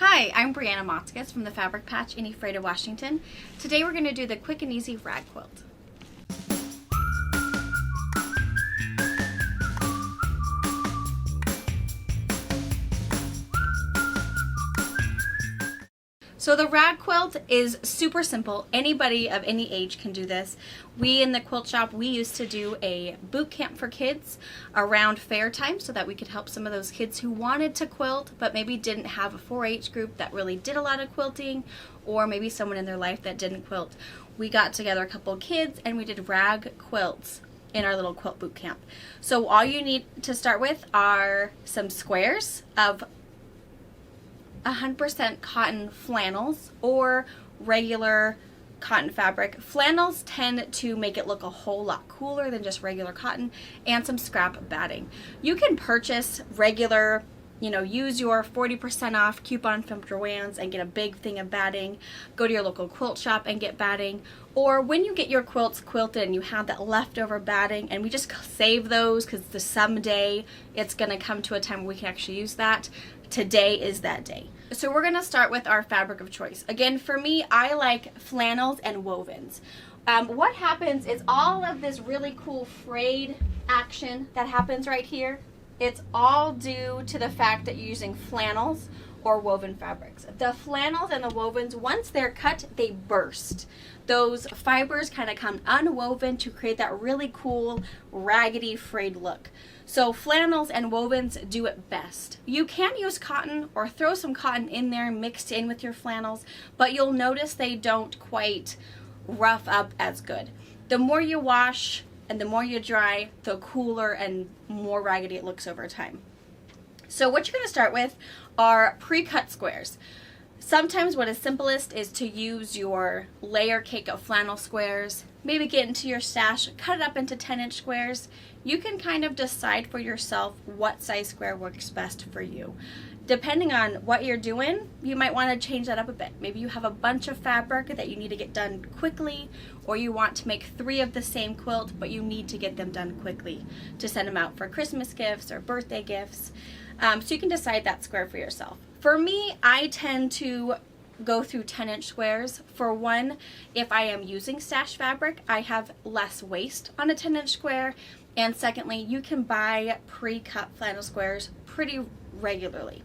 Hi, I'm Brianna Motzkus from the Fabric Patch in Ephrata, Washington. Today we're going to do the quick and easy rag quilt. So the rag quilt is super simple. Anybody of any age can do this. We in the quilt shop, we used to do a boot camp for kids around fair time so that we could help some of those kids who wanted to quilt but maybe didn't have a 4-H group that really did a lot of quilting, or maybe someone in their life that didn't quilt. We got together a couple of kids and we did rag quilts in our little quilt boot camp. So all you need to start with are some squares of 100% cotton flannels or regular cotton fabric. Flannels tend to make it look a whole lot cooler than just regular cotton, and some scrap batting. You can purchase regular, use your 40% off coupon from Joann's and get a big thing of batting. Go to your local quilt shop and get batting. Or when you get your quilts quilted and you have that leftover batting, and we just save those because someday it's going to come to a time where we can actually use that. Today is that day. So we're going to start with our fabric of choice. Again, for me, I like flannels and wovens. What happens is all of this really cool frayed action that happens right here, it's all due to the fact that you're using flannels or woven fabrics. The flannels and the wovens, once they're cut, they burst. Those fibers kind of come unwoven to create that really cool, raggedy, frayed look. So flannels and wovens do it best. You can use cotton or throw some cotton in there mixed in with your flannels, but you'll notice they don't quite rough up as good. The more you wash and the more you dry, the cooler and more raggedy it looks over time. So what you're going to start with are pre-cut squares. Sometimes what is simplest is to use your layer cake of flannel squares, maybe get into your stash, cut it up into 10-inch squares. You can kind of decide for yourself what size square works best for you. Depending on what you're doing, you might want to change that up a bit. Maybe you have a bunch of fabric that you need to get done quickly, or you want to make 3 of the same quilt, but you need to get them done quickly to send them out for Christmas gifts or birthday gifts. So you can decide that square for yourself. For me, I tend to go through 10-inch squares. For one, if I am using stash fabric, I have less waste on a 10-inch square. And secondly, you can buy pre-cut flannel squares pretty regularly.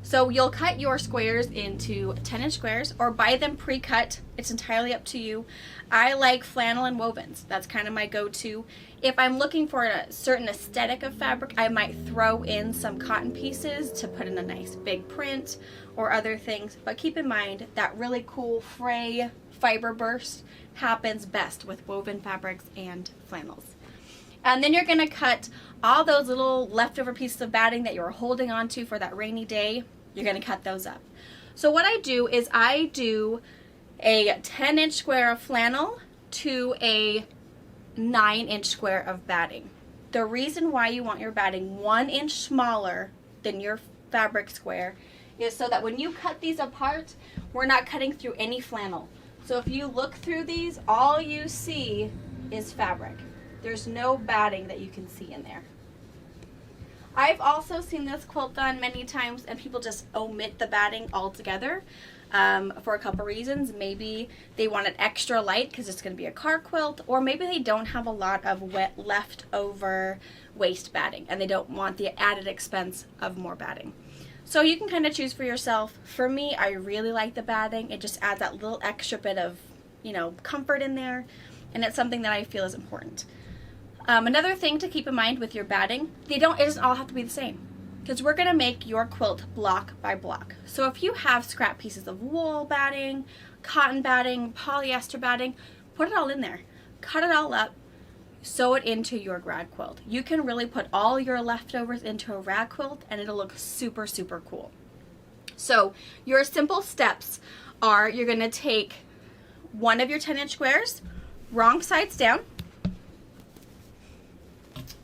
So you'll cut your squares into 10-inch squares or buy them pre-cut. It's entirely up to you. I like flannel and wovens. That's kind of my go-to. If I'm looking for a certain aesthetic of fabric, I might throw in some cotton pieces to put in a nice big print or other things. But keep in mind that really cool fray fiber burst happens best with woven fabrics and flannels. And then you're going to cut all those little leftover pieces of batting that you're holding on to for that rainy day. You're going to cut those up. So what I do is I do a 10-inch square of flannel to a 9-inch square of batting. The reason why you want your batting 1 inch smaller than your fabric square is so that when you cut these apart, we're not cutting through any flannel. So if you look through these, all you see is fabric. There's no batting that you can see in there. I've also seen this quilt done many times and people just omit the batting altogether for a couple reasons. Maybe they want it extra light because it's going to be a car quilt, or maybe they don't have a lot of wet leftover waste batting and they don't want the added expense of more batting. So you can kind of choose for yourself. For me, I really like the batting. It just adds that little extra bit of, comfort in there, and it's something that I feel is important. Another thing to keep in mind with your batting, it doesn't all have to be the same, because we're going to make your quilt block by block. So if you have scrap pieces of wool batting, cotton batting, polyester batting, put it all in there. Cut it all up, sew it into your rag quilt. You can really put all your leftovers into a rag quilt and it'll look super, super cool. So your simple steps are you're going to take one of your 10-inch squares, wrong sides down,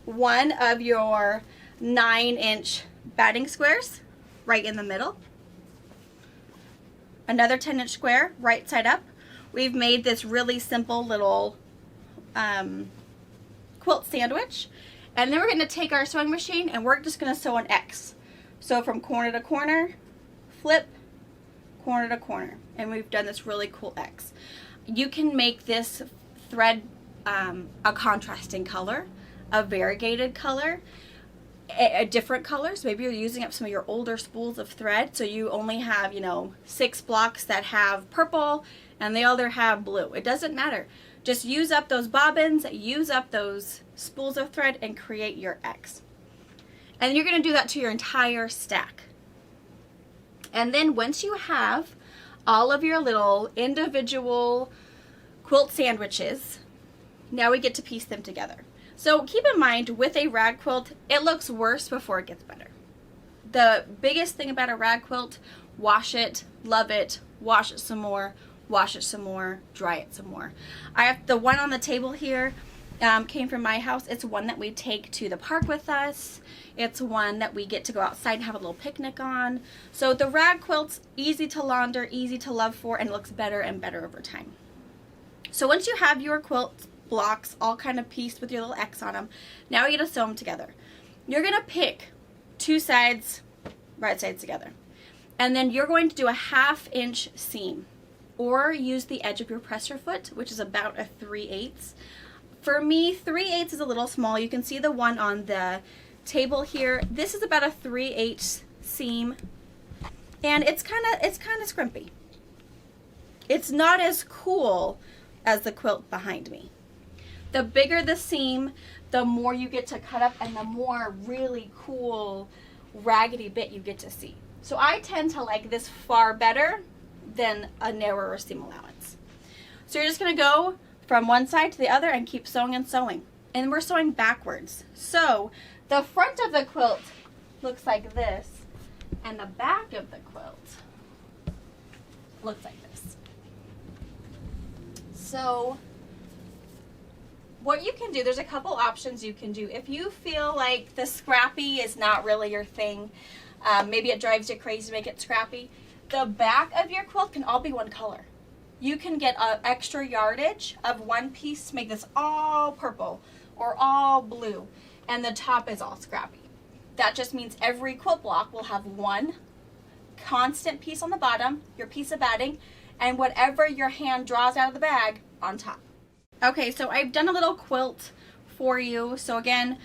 one of your 9-inch batting squares right in the middle, another 10-inch square right side up. We've made this really simple little quilt sandwich, and then we're going to take our sewing machine and we're just going to sew an X. So from corner to corner, flip corner to corner, and we've done this really cool X. You can make this thread a contrasting color, a variegated color, a different colors. Maybe you're using up some of your older spools of thread, so you only have, you know, 6 blocks that have purple and the other have blue. It doesn't matter. Just use up those bobbins, use up those spools of thread, and create your X. And you're going to do that to your entire stack. And then once you have all of your little individual quilt sandwiches, now we get to piece them together. So keep in mind, with a rag quilt, it looks worse before it gets better. The biggest thing about a rag quilt, wash it, love it, wash it some more, wash it some more, dry it some more. I have the one on the table here, came from my house. It's one that we take to the park with us. It's one that we get to go outside and have a little picnic on. So the rag quilt's easy to launder, easy to love for, and looks better and better over time. So once you have your quilt blocks all kind of pieced with your little X on them, now you get to sew them together. You're going to pick 2 sides, right sides together. And then you're going to do a 1/2 inch seam, or use the edge of your presser foot, which is about a 3/8. For me, 3/8 is a little small. You can see the one on the table here. This is about a 3/8 seam, and it's kind of scrimpy. It's not as cool as the quilt behind me. The bigger the seam, the more you get to cut up, and the more really cool raggedy bit you get to see. So I tend to like this far better than a narrower seam allowance. So you're just going to go from one side to the other and keep sewing and sewing. And we're sewing backwards. So the front of the quilt looks like this, and the back of the quilt looks like this. So what you can do, there's a couple options you can do. If you feel like the scrappy is not really your thing, maybe it drives you crazy to make it scrappy, the back of your quilt can all be one color. You can get an extra yardage of one piece to make this all purple or all blue, and the top is all scrappy. That just means every quilt block will have one constant piece on the bottom, your piece of batting, and whatever your hand draws out of the bag on top. Okay, so I've done a little quilt for you. So again,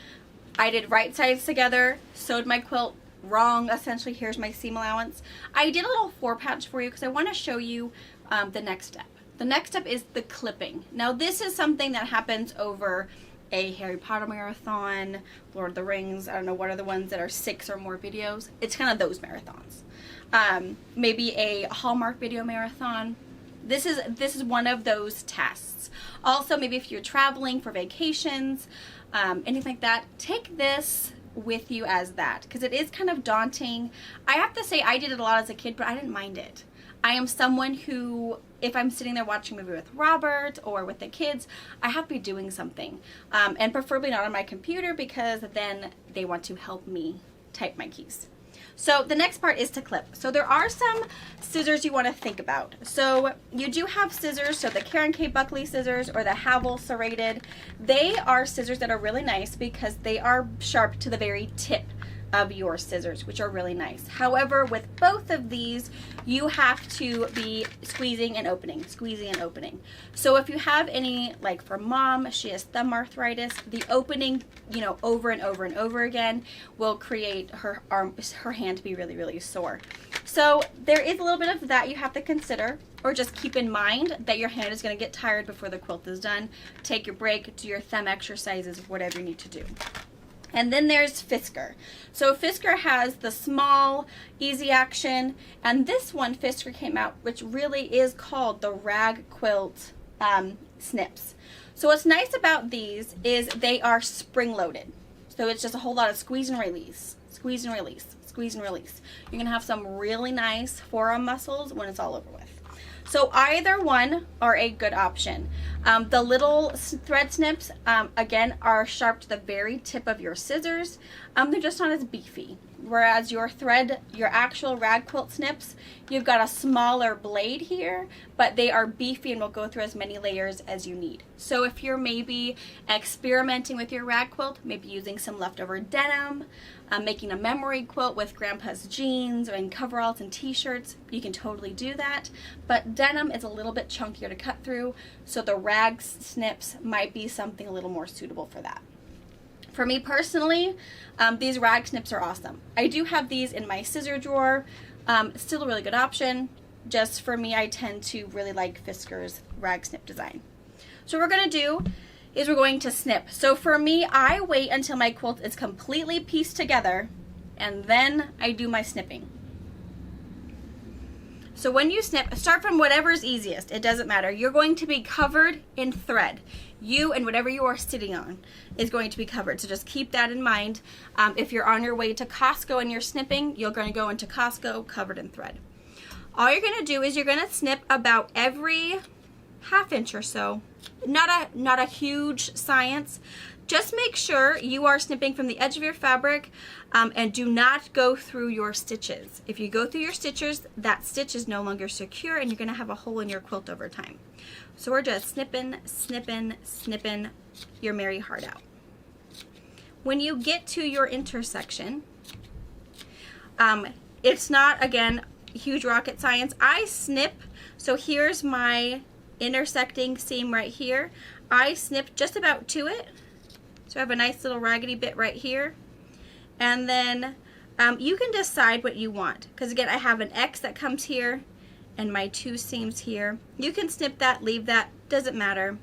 I did right sides together, sewed my quilt wrong. Essentially, here's my seam allowance. I did a little 4-patch for you because I want to show you the next step. The next step is the clipping. Now this is something that happens over a Harry Potter marathon, Lord of the Rings, I don't know what are the ones that are 6 or more videos. It's kind of those marathons. Maybe a Hallmark video marathon. This is one of those tests. Also, maybe if you're traveling for vacations, anything like that, take this with you as that, because it is kind of daunting. I have to say, I did it a lot as a kid, but I didn't mind it. I am someone who, if I'm sitting there watching a movie with Robert or with the kids, I have to be doing something, and preferably not on my computer, because then they want to help me type my keys. So the next part is to clip. So there are some scissors you want to think about. So you do have scissors, so the Karen K. Buckley scissors or the Havel serrated. They are scissors that are really nice because they are sharp to the very tip of your scissors, which are really nice. However, with both of these, you have to be squeezing and opening, squeezing and opening. So if you have any, like for mom, she has thumb arthritis, the opening, you know, over and over and over again will create her hand to be really, really sore. So there is a little bit of that you have to consider, or just keep in mind that your hand is going to get tired before the quilt is done. Take your break, do your thumb exercises, whatever you need to do. And then there's Fisker. So Fisker has the small, easy action, and this one Fisker came out, which really is called the Rag Quilt Snips. So what's nice about these is they are spring-loaded. So it's just a whole lot of squeeze and release, squeeze and release, squeeze and release. You're gonna have some really nice forearm muscles when it's all over with. So either one are a good option. The little thread snips, again, are sharp to the very tip of your scissors. They're just not as beefy. whereas your actual rag quilt snips, you've got a smaller blade here, but they are beefy and will go through as many layers as you need. So if you're maybe experimenting with your rag quilt, maybe using some leftover denim, making a memory quilt with grandpa's jeans and coveralls and t-shirts, you can totally do that. But denim is a little bit chunkier to cut through, so the rag snips might be something a little more suitable for that. For me personally, these rag snips are awesome. I do have these in my scissor drawer. Still a really good option. Just for me, I tend to really like Fisker's rag snip design. So what we're going to do is we're going to snip. So for me, I wait until my quilt is completely pieced together, and then I do my snipping. So when you snip, start from whatever's easiest. It doesn't matter. You're going to be covered in thread. You and whatever you are sitting on is going to be covered. So just keep that in mind. If you're on your way to Costco and you're snipping, you're going to go into Costco covered in thread. All you're going to do is you're going to snip about every ½ inch or so. Not a huge science. Just make sure you are snipping from the edge of your fabric and do not go through your stitches. If you go through your stitches, that stitch is no longer secure and you're going to have a hole in your quilt over time. So we're just snipping, snipping, snipping your merry heart out. When you get to your intersection, it's not, again, huge rocket science. I snip, so here's my intersecting seam right here. I snip just about to it. So I have a nice little raggedy bit right here. And then you can decide what you want. Because again, I have an X that comes here and my 2 seams here. You can snip that, leave that, doesn't matter.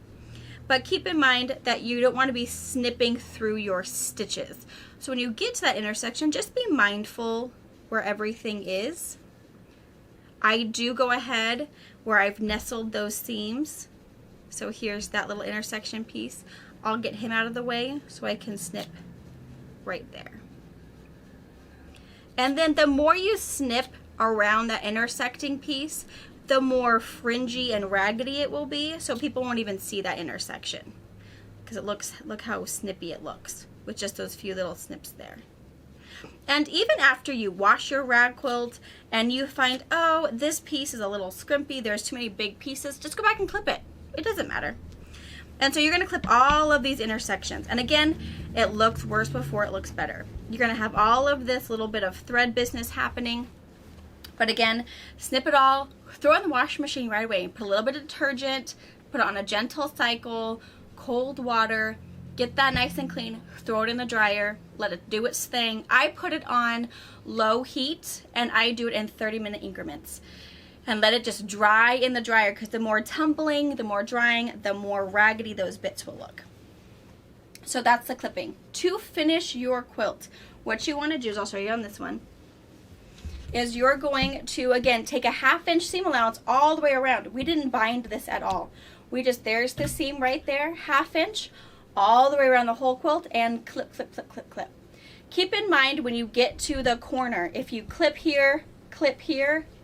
But keep in mind that you don't want to be snipping through your stitches. So when you get to that intersection, just be mindful where everything is. I do go ahead where I've nestled those seams. So here's that little intersection piece. I'll get him out of the way so I can snip right there. And then the more you snip around that intersecting piece, the more fringy and raggedy it will be, so people won't even see that intersection. Because it looks, look how snippy it looks with just those few little snips there. And even after you wash your rag quilt and you find, oh, this piece is a little scrimpy, there's too many big pieces, just go back and clip it. It doesn't matter. And so you're going to clip all of these intersections. And again, it looks worse before it looks better. You're going to have all of this little bit of thread business happening. But again, snip it all, throw it in the washing machine right away. Put a little bit of detergent, put it on a gentle cycle, cold water, get that nice and clean, throw it in the dryer, let it do its thing. I put it on low heat and I do it in 30-minute increments. And let it just dry in the dryer, because the more tumbling, the more drying, the more raggedy those bits will look. So that's the clipping. To finish your quilt, what you want to do is, I'll show you on this one, is you're going to, again, take a ½ inch seam allowance all the way around. We didn't bind this at all. We just, there's the seam right there, ½ inch, all the way around the whole quilt, and clip, clip, clip, clip, clip. Keep in mind when you get to the corner, if you clip here,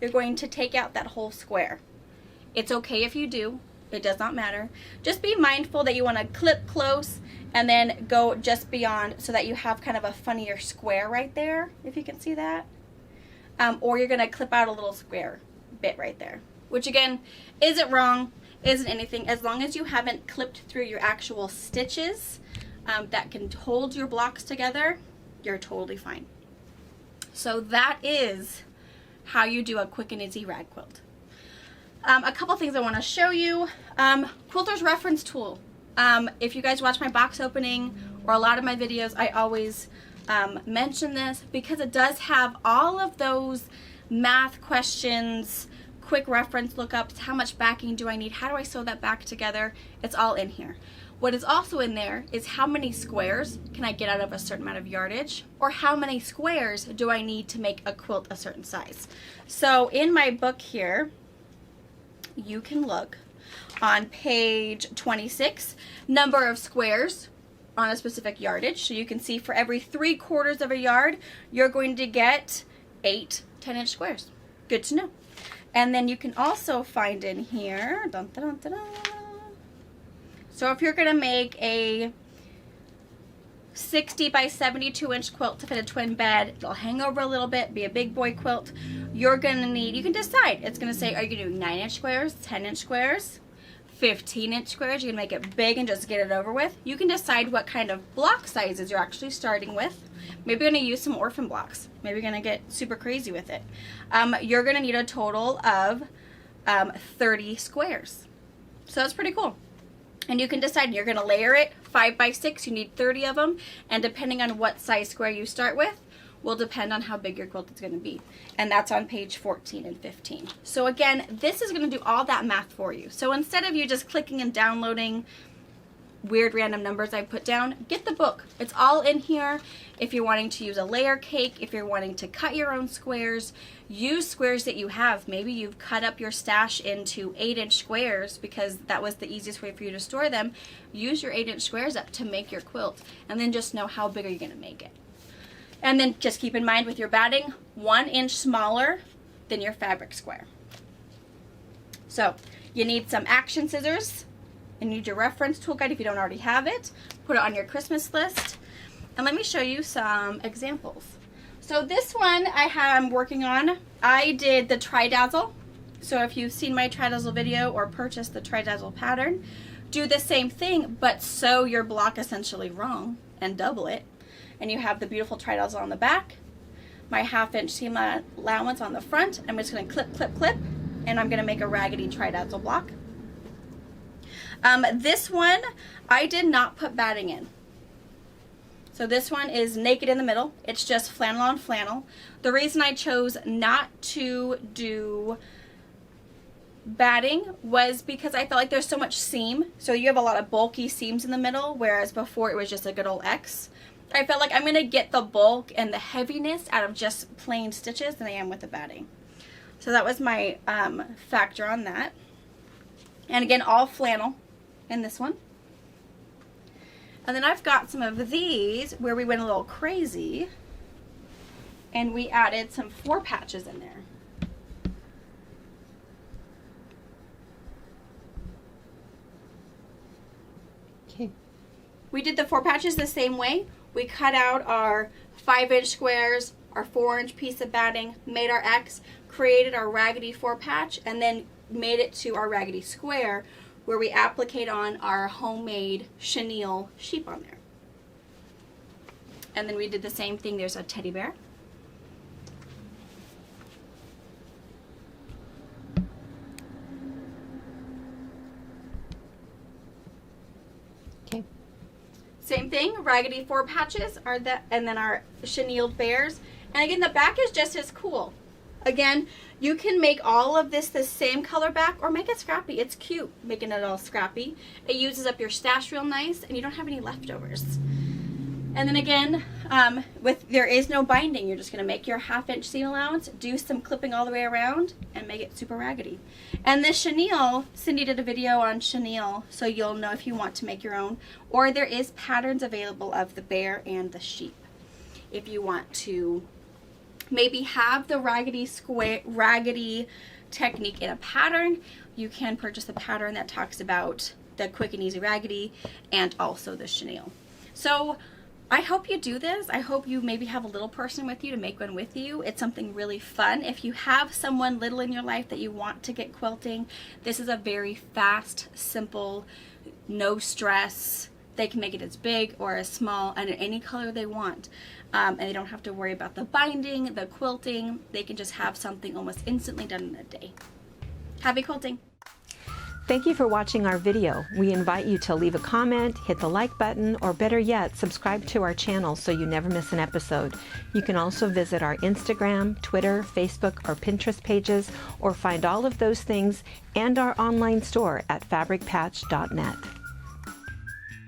you're going to take out that whole square. It's okay if you do, it does not matter. Just be mindful that you want to clip close and then go just beyond so that you have kind of a funnier square right there, if you can see that. Or you're going to clip out a little square bit right there, which again, isn't wrong, isn't anything, as long as you haven't clipped through your actual stitches that can hold your blocks together, you're totally fine. So that is how you do a quick and easy rag quilt. A couple things I want to show you. Quilter's reference tool. If you guys watch my box opening or a lot of my videos, I always mention this because it does have all of those math questions, quick reference lookups, how much backing do I need, how do I sew that back together, it's all in here. What is also in there is how many squares can I get out of a certain amount of yardage, or how many squares do I need to make a quilt a certain size. So in my book here, you can look on page 26, number of squares on a specific yardage. So you can see for every 3/4 of a yard, you're going to get 8 10-inch squares. Good to know. And then you can also find in here, dun, dun, dun, dun, dun. So if you're going to make a 60 by 72 inch quilt to fit a twin bed. It'll hang over a little bit, be a big boy quilt. You're gonna need, you can decide. It's gonna say, are you gonna do 9 inch squares, 10 inch squares, 15 inch squares? You're gonna make it big and just get it over with. You can decide what kind of block sizes you're actually starting with. Maybe you're gonna use some orphan blocks. Maybe you're gonna get super crazy with it. You're gonna need a total of 30 squares. So that's pretty cool. And you can decide, you're gonna layer it 5 by 6, you need 30 of them, and depending on what size square you start with, will depend on how big your quilt is gonna be. And that's on page 14 and 15. So again, this is gonna do all that math for you. So instead of you just clicking and downloading weird random numbers I put down, get the book. It's all in here. If you're wanting to use a layer cake, if you're wanting to cut your own squares, use squares that you have. Maybe you've cut up your stash into 8 inch squares because that was the easiest way for you to store them. Use your 8 inch squares up to make your quilt, and then just know how big are you gonna make it. And then just keep in mind with your batting, 1 inch smaller than your fabric square. So you need some action scissors. You need your reference tool guide if you don't already have it. Put it on your Christmas list. And let me show you some examples. So this one I am working on. I did the Tri-Dazzle. So if you've seen my Tri-Dazzle video or purchased the Tri-Dazzle pattern, do the same thing, but sew your block essentially wrong and double it. And you have the beautiful Tri-Dazzle on the back, my 1/2 inch seam allowance on the front. I'm just gonna clip, clip, clip, and I'm gonna make a raggedy Tri-Dazzle block. This one, I did not put batting in. So this one is naked in the middle. It's just flannel on flannel. The reason I chose not to do batting was because I felt like there's so much seam. So you have a lot of bulky seams in the middle, whereas before it was just a good old X. I felt like I'm gonna get the bulk and the heaviness out of just plain stitches than I am with the batting. So that was my factor on that. And again, all flannel in this one. And then I've got some of these where we went a little crazy and we added some 4 patches in there. Okay. We did the 4 patches the same way. We cut out our 5 inch squares, our 4 inch piece of batting, made our X, created our raggedy 4 patch, and then made it to our raggedy square where we applicate on our homemade chenille sheep on there. And then we did the same thing. There's a teddy bear. Okay. Same thing, raggedy 4 patches are that, and then our chenilled bears. And again, the back is just as cool. Again, you can make all of this the same color back or make it scrappy. It's cute making it all scrappy. It uses up your stash real nice and you don't have any leftovers. And then again, there is no binding. You're just gonna make your 1/2 inch seam allowance, do some clipping all the way around and make it super raggedy. And this chenille, Cindy did a video on chenille, so you'll know if you want to make your own, or there is patterns available of the bear and the sheep. If you want to maybe have the raggedy technique in a pattern, you can purchase a pattern that talks about the quick and easy raggedy and also the chenille. So I hope you do this. I hope you maybe have a little person with you to make one with you. It's something really fun. If you have someone little in your life that you want to get quilting, this is a very fast, simple, no stress. They can make it as big or as small and in any color they want. And they don't have to worry about the binding, the quilting. They can just have something almost instantly done in a day. Happy quilting! Thank you for watching our video. We invite you to leave a comment, hit the like button, or better yet, subscribe to our channel so you never miss an episode. You can also visit our Instagram, Twitter, Facebook, or Pinterest pages, or find all of those things and our online store at fabricpatch.net.